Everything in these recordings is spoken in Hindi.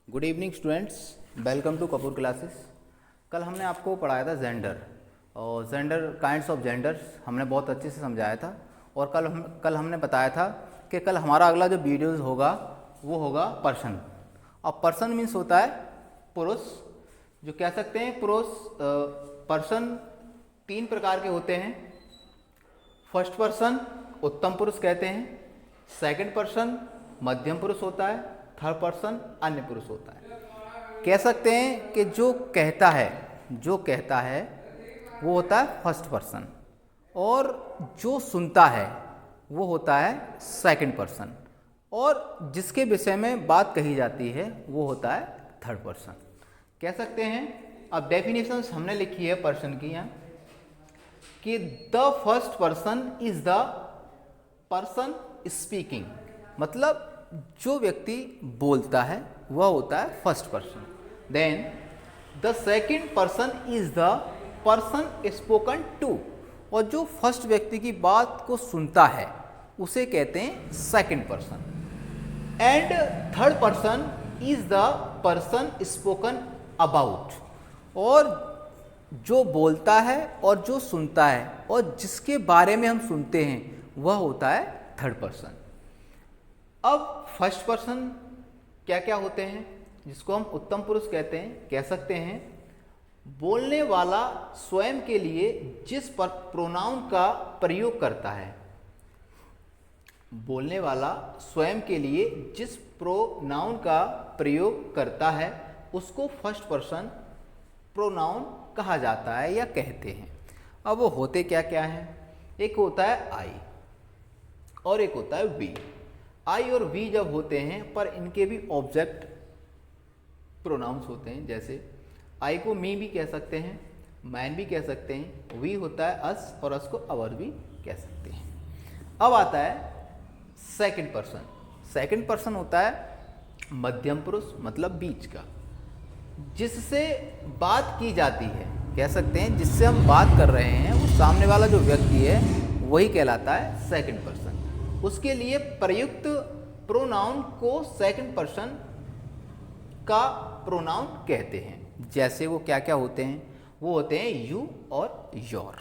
Good evening students, welcome to Kapoor classes. कल हमने आपको पढ़ाया था जेंडर और जेंडर काइंड्स ऑफ जेंडर्स हमने बहुत अच्छे से समझाया था। और कल हमने बताया था कि कल हमारा अगला जो वीडियोज़ होगा वो होगा पर्सन। अब पर्सन मीन्स होता है पुरुष, जो कह सकते हैं पुरुष। पर्सन तीन प्रकार के होते हैं। फर्स्ट पर्सन उत्तम पुरुष कहते हैं, सेकंड पर्सन मध्यम पुरुष होता है, थर्ड पर्सन अन्य पुरुष होता है। कह सकते हैं कि जो कहता है वो होता है फर्स्ट पर्सन, और जो सुनता है वो होता है सेकंड पर्सन, और जिसके विषय में बात कही जाती है वो होता है थर्ड पर्सन। कह सकते हैं। अब डेफिनेशंस हमने लिखी है पर्सन की यहाँ कि the first person is the person speaking, मतलब जो व्यक्ति बोलता है वह होता है first person. Then the second person is the person spoken to, और जो फर्स्ट व्यक्ति की बात को सुनता है उसे कहते हैं second person. And third person is the person spoken about, और जो बोलता है और जो सुनता है और जिसके बारे में हम सुनते हैं वह होता है थर्ड पर्सन। अब फर्स्ट पर्सन क्या क्या होते हैं, जिसको हम उत्तम पुरुष कहते हैं। कह सकते हैं बोलने वाला स्वयं के लिए जिस प्रोनाउन का प्रयोग करता है, बोलने वाला स्वयं के लिए जिस प्रोनाउन का प्रयोग करता है उसको फर्स्ट पर्सन प्रोनाउन कहा जाता है या कहते हैं। अब वो होते क्या क्या हैं, एक होता है आई और एक होता है वी। आई और वी जब होते हैं पर इनके भी ऑब्जेक्ट प्रोनाउंस होते हैं। जैसे आई को मी भी कह सकते हैं, मैन भी कह सकते हैं, वी होता है अस और अस को अवर भी कह सकते हैं। अब आता है सेकंड पर्सन। सेकंड पर्सन होता है मध्यम पुरुष, मतलब बीच का, जिससे बात की जाती है। कह सकते हैं जिससे हम बात कर रहे हैं वो सामने वाला जो व्यक्ति है वही कहलाता है सेकंड पर्सन। उसके लिए प्रयुक्त प्रोनाउन को सेकंड पर्सन का प्रोनाउन कहते हैं। जैसे वो क्या क्या होते हैं, वो होते हैं यू और योर।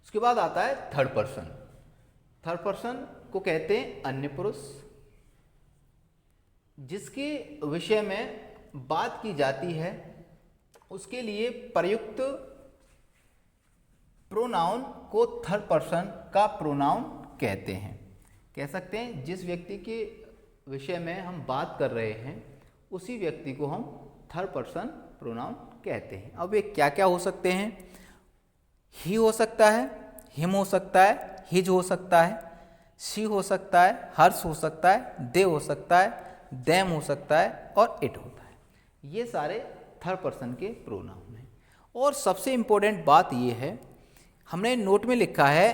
उसके बाद आता है थर्ड पर्सन। थर्ड पर्सन को कहते हैं अन्य पुरुष, जिसके विषय में बात की जाती है उसके लिए प्रयुक्त प्रोनाउन को थर्ड पर्सन का प्रोनाउन कहते हैं। कह सकते हैं जिस व्यक्ति के विषय में हम बात कर रहे हैं उसी व्यक्ति को हम थर्ड पर्सन प्रोनाउन कहते हैं। अब ये क्या क्या हो सकते हैं, ही हो सकता है, हिम हो सकता है, हिज हो सकता है, शी हो सकता है, हर्ष हो सकता है, दे हो सकता है, देम हो सकता है और इट होता है। ये सारे थर्ड पर्सन के प्रोनाउन हैं। और सबसे इम्पोर्टेंट बात ये है, हमने नोट में लिखा है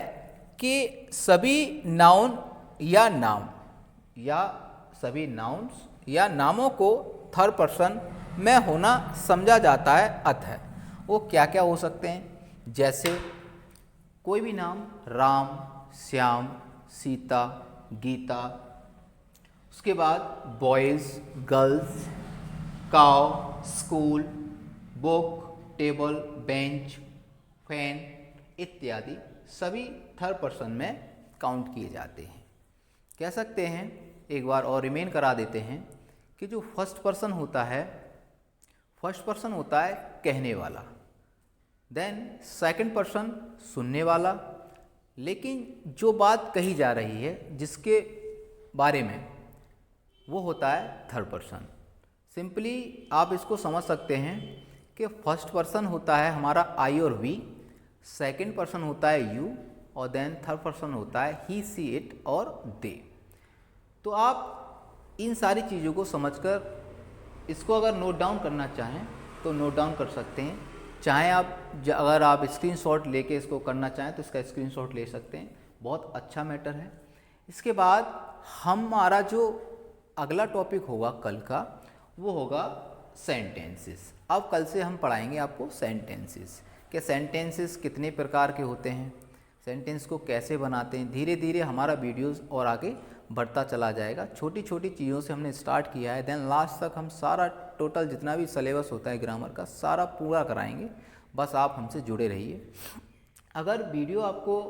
कि सभी नाउन या नाम या सभी नाउन्स या नामों को थर्ड पर्सन में होना समझा जाता है। अतः वो क्या क्या हो सकते हैं, जैसे कोई भी नाम, राम, श्याम, सीता, गीता। उसके बाद boys, girls, cow, school, book, table, bench, fan इत्यादि सभी थर्ड पर्सन में काउंट किए जाते हैं। कह सकते हैं, एक बार और रिमेन करा देते हैं कि जो फर्स्ट पर्सन होता है, फर्स्ट पर्सन होता है कहने वाला। देन सेकंड पर्सन सुनने वाला, लेकिन जो बात कही जा रही है जिसके बारे में वो होता है थर्ड पर्सन। सिंपली आप इसको समझ सकते हैं कि फर्स्ट पर्सन होता है हमारा आई और वी, सेकंड पर्सन होता है यू, और देन थर्ड पर्सन होता है ही, सी, इट और दे। तो आप इन सारी चीज़ों को समझकर इसको अगर नोट डाउन करना चाहें तो नोट डाउन कर सकते हैं। चाहे आप अगर आप स्क्रीनशॉट लेके इसको करना चाहें तो इसका स्क्रीनशॉट ले सकते हैं। बहुत अच्छा मैटर है। इसके बाद हमारा जो अगला टॉपिक होगा कल का वो होगा सेंटेंसेस। अब कल से हम पढ़ाएंगे आपको सेंटेंसेस, कि सेंटेंसेस कितने प्रकार के होते हैं, सेंटेंस को कैसे बनाते हैं। धीरे धीरे हमारा वीडियोस और आगे बढ़ता चला जाएगा। छोटी छोटी चीज़ों से हमने स्टार्ट किया है, देन लास्ट तक हम सारा टोटल जितना भी सिलेबस होता है ग्रामर का सारा पूरा कराएंगे। बस आप हमसे जुड़े रहिए। अगर वीडियो आपको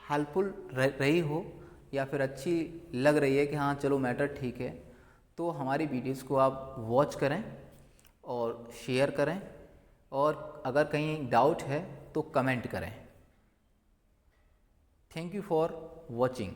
हेल्पफुल रही हो या फिर अच्छी लग रही है कि हाँ चलो मैटर ठीक है, तो हमारी वीडियोस को आप वॉच करें और शेयर करें, और अगर कहीं डाउट है तो कमेंट करें। Thank you for watching.